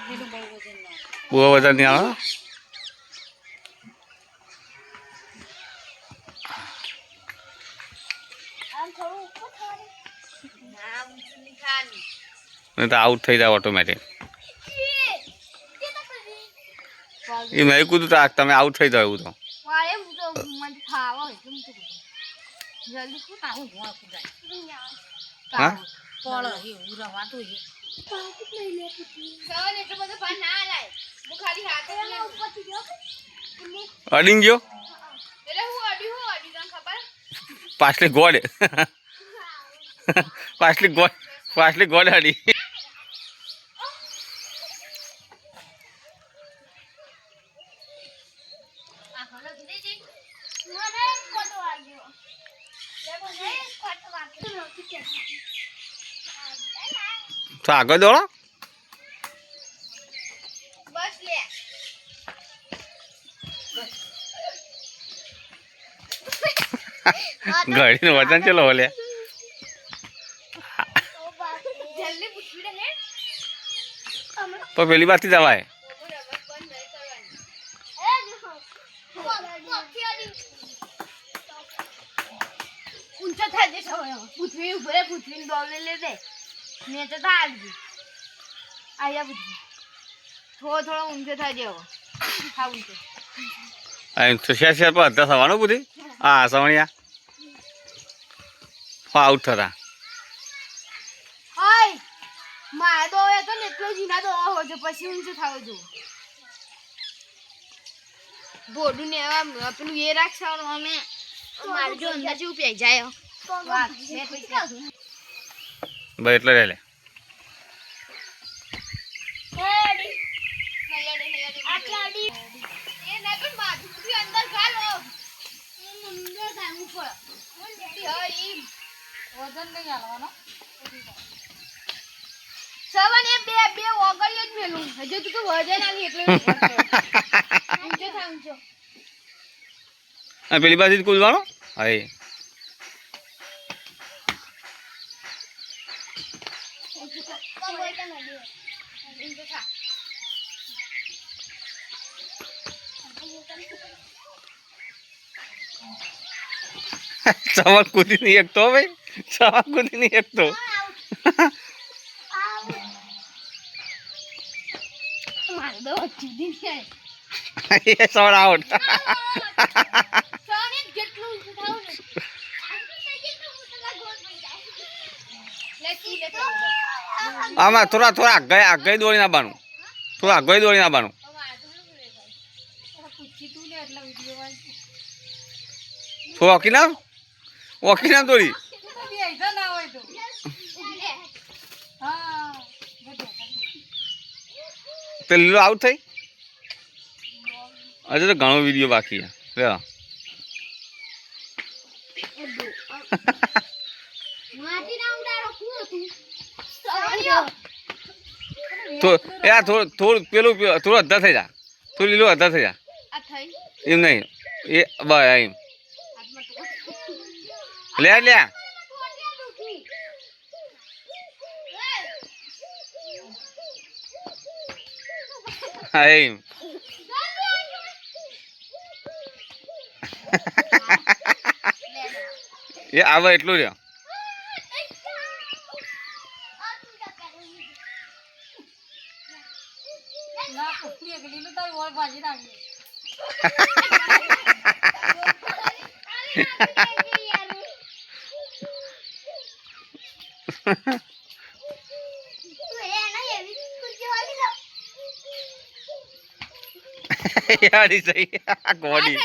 બહુ વજન નહીં આવે. નહીં તો આઉટ થઈ જાય ઓટોમેટિક. એ મેં કીધું તો તમે આઉટ થઈ જાવ એવું તો. હા અડીને ગયો પાછલી ગોળે પાછલી ગોળે અડી. તો આગળ દોડો. ગાડીનું વજન ચલો બોલે તો પેલી બાજથી જવાય. ઊંચો થાય છે પૃથ્વી ઉપર પૃથ્વી ડોલે લે દે નીચે તો આવી આયા પૃથ્વી થોડો ઊંચો થાય જેવો હા ઊંચો તો શેર પર અડધા થવાનું બધી. હા સવણિયા આઉટ થતા. હાય મારે તો હવે તો એટલો જીના દો હો જો પછી ઊંચો થાવ જો બોડું ને એવા પેલું એ રાખવાનું અમે મારે જો અંદર જેવું પી જાય વાત છે પૈસા ભાઈ એટલે લે પેલી બાજુ કૂદવાનો. હા સવાલ કૂદી નહીં એકતો ભાઈ સવાલ કૂદી નહીં એકતો. સવાલ આઉટ. આમાં થોડા આગળ દોડી નાખવાનું. થોડા આગળ દોડી નાખવાનું. થોડું ઓકી નામ દોડી. તો લીલો આઉટ થઈ. હજુ તો ઘણો વિડીયો બાકી છે. થોડું પેલું થોડું અડધા થઈ જા. થોડું લીલું અડધા થઈ જા. એમ નહીં એ બસ એમ લે લે. હા એમ એ આવે એટલું રહ્યો. યારી સહી ગોડી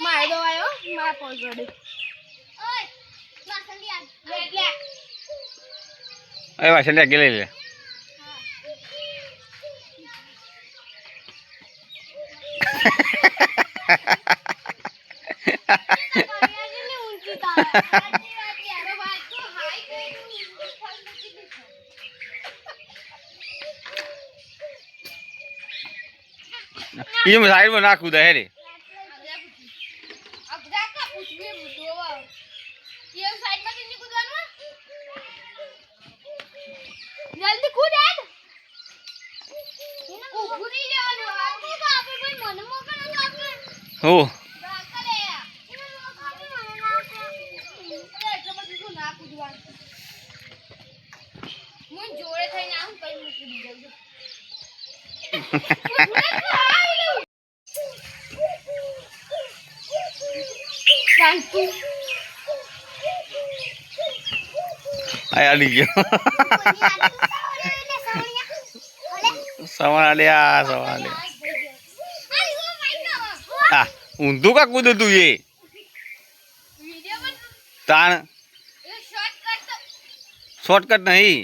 મારે દો આયો મારે પહોંચડે એ વાસણ લે ગેલે લે. એમ સાઈડમાં ના કૂદાય હેરે જલ્દી કૂદ હેડ ઊભું નહીં રહેવાનું આપણે ભાઈ મને મોકલો ને આપણે હો બાકલે એને મોકલો મને ના એટલે બધું શું ના કૂદવાનું હું જોડે થઈને આવું કઈ મૂકી દીધું શાંતિ આ આલી ગયો સવાળ્યા હા ઊંધું કા કૂદ તું એ તાણ શોર્ટકટ નહીં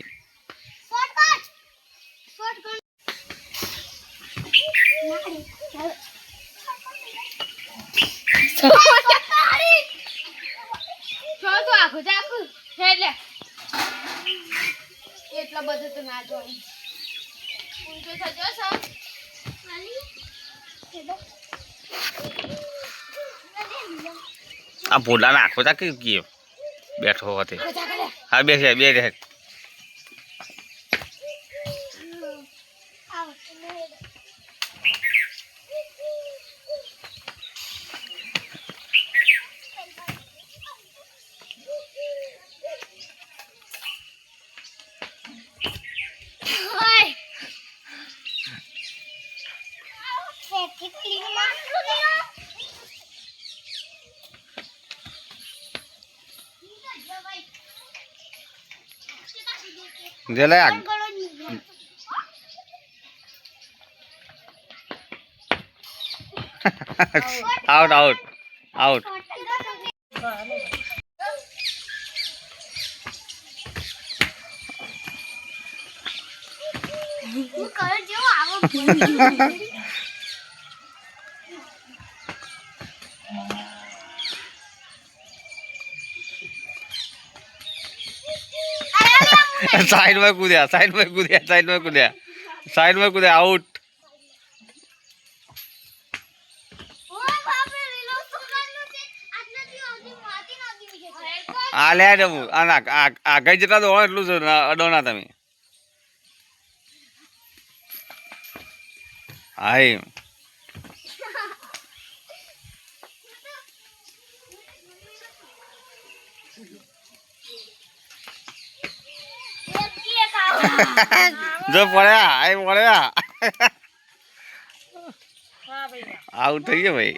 એટલા બધું તો ના જોઈ ઊંચો થજો સર આ ભોલા નાખો તા કે બેઠો હોતે હા બેસે બે રહે જેલે આઉટ આઉટ આઉટ साइड में कूदा साइड में कूदा साइड में कूदा साइड में कूदा आउट आ ले आगे जता दो एटलू अडोना तमे हाय जो पड़ा आई पड़ा आउट થઈ ગયો ભાઈ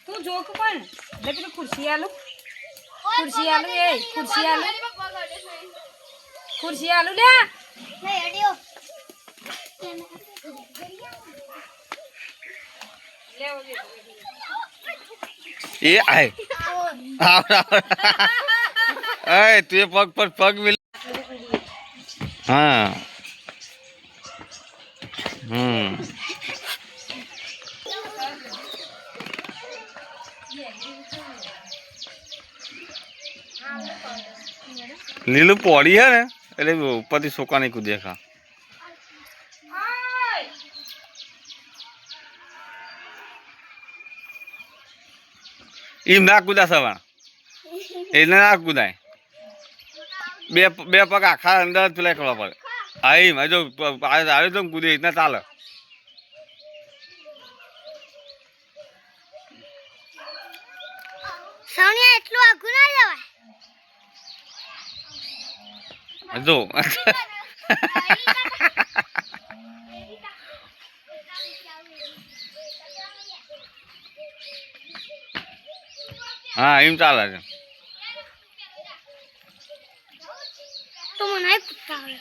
તું જોક પણ લે પેલી ખુરશી આલુ એ ખુરશી આલુ લે નહીં અડિયો ये आए अरे तू पग पर पग मिल हाँ लीलू पौड़ी है ने એટલે ઉપરથી સોકા નહીં કૂદે ખા એમ ના કૂદા સવા એટલે ના કૂદાય બે પગ આખા અંદર પેલા કરવા પડે હા એમ જો આવ્યો તો કૂદે રીતના ચાલે સોનિયા એટલું આઘું ના જવાય જો હા એમ ચાલે છે તો મને કૂદતા આવે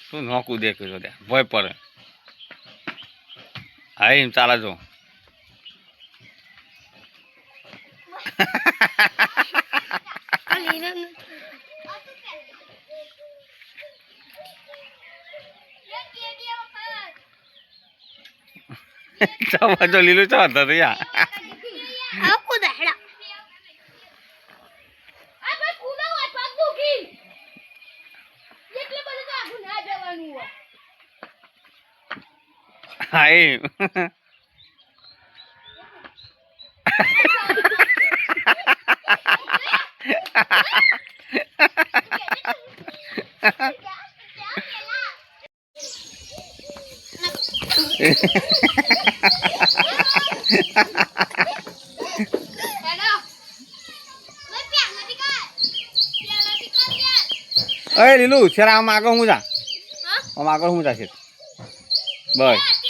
તું ન કૂદે કર્યો ત્યાં ભય પડે હા એમ ચાલે જો જો લીલું ચો હતો યાર આવ કૂદા હેડા હા એમ અરે લીલું શેરા આમ આગળ હું જા આમ આગળ હું જા છે બસ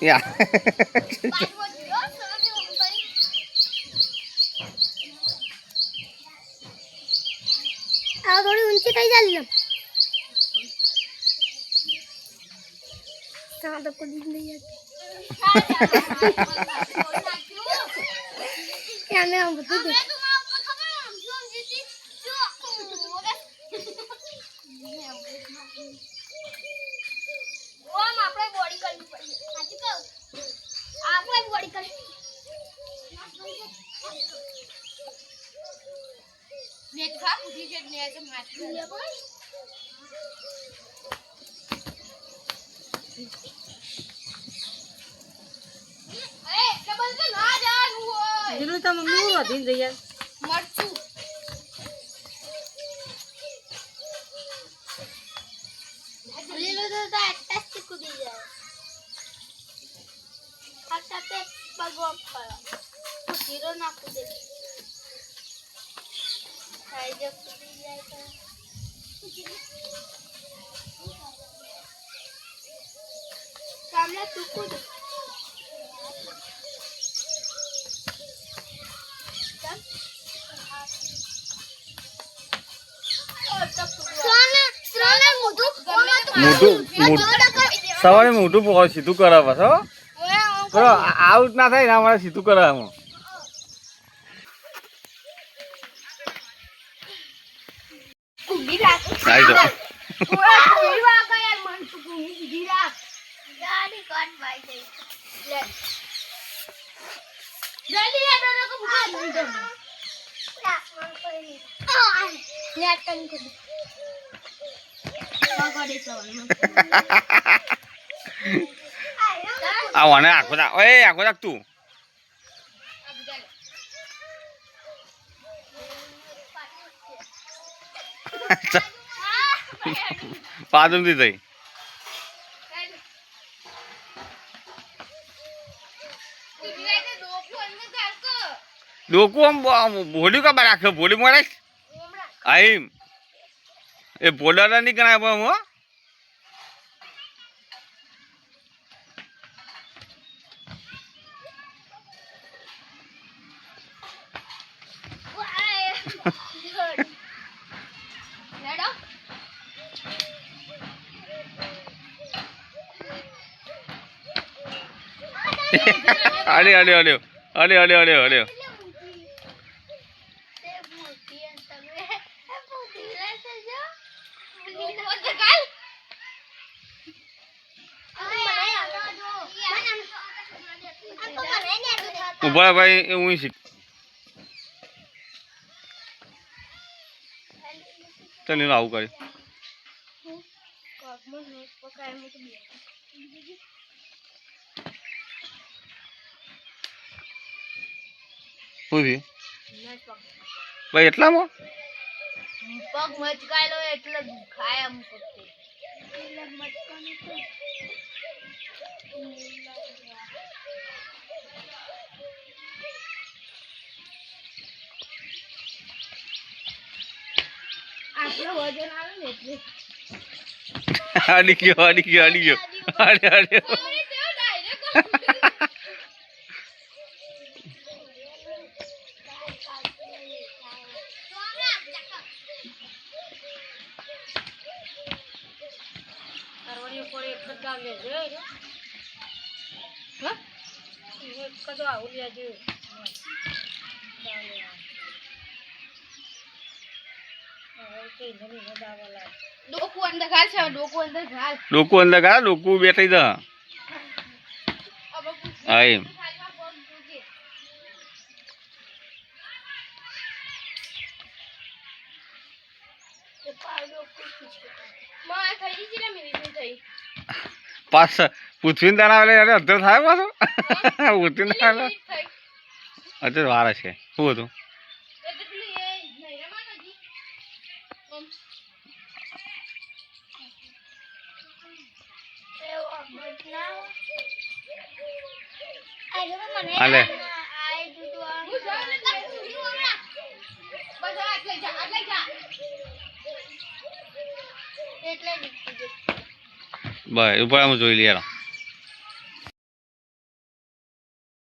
યા આ થોડી ઊંચી થઈ જાય ને તો કદી નહીં આને આમ બધું પેલું તો મમ્મી વધીને જઈએ મરચું લીલું તો આટલા કૂદી જાય આ સાથે ભગવાન કરો જીરો ના કૂદે ખાઈ જો કૂદી જાય તો સામે તું કૂદ સવારે મોટું સીધું કરાવે છો બરો આઉટ ના થાય ને અમારે સીધું કરાવે આને આખો જા ઓય આખો જા તું પાદમ થી થઈ ડોકું આમ ભોડ્યું કા રાખે ભોડી મળે આઈમ એ ભોડા નહીં ગણાય પણ હું અરે અરે અરે અરે અરે અરે અરે ઉભા ભાઈ હું શીખ ચાલ આવું કરી ભાઈ એટલામાં પગ મચકાયેલો એટલે દુખાય આમ કરતે આટલો વજન આવે ને એટલે અડી ગયો અડી ગયો અડી ગયો અરે અરે ડોકું અંદર ઘાલ છે ડોકું અંદર ઘાલ ડોકું અંદર ઘાલ ડોકું બેઠી દે હા એમ માં થઈ ગઈ કેટલા મિનિટની થઈ પાસ પૃથ્વી તારા આવે અરે અધર થાય પાછો પૃથ્વી કેટલી તારા મિનિટ થઈ અત્યારે વાર છે શું હતું એટલે પેલી એ નહીં રમાતા હાલે બસ ઉપર આમ જોઈ લઈએ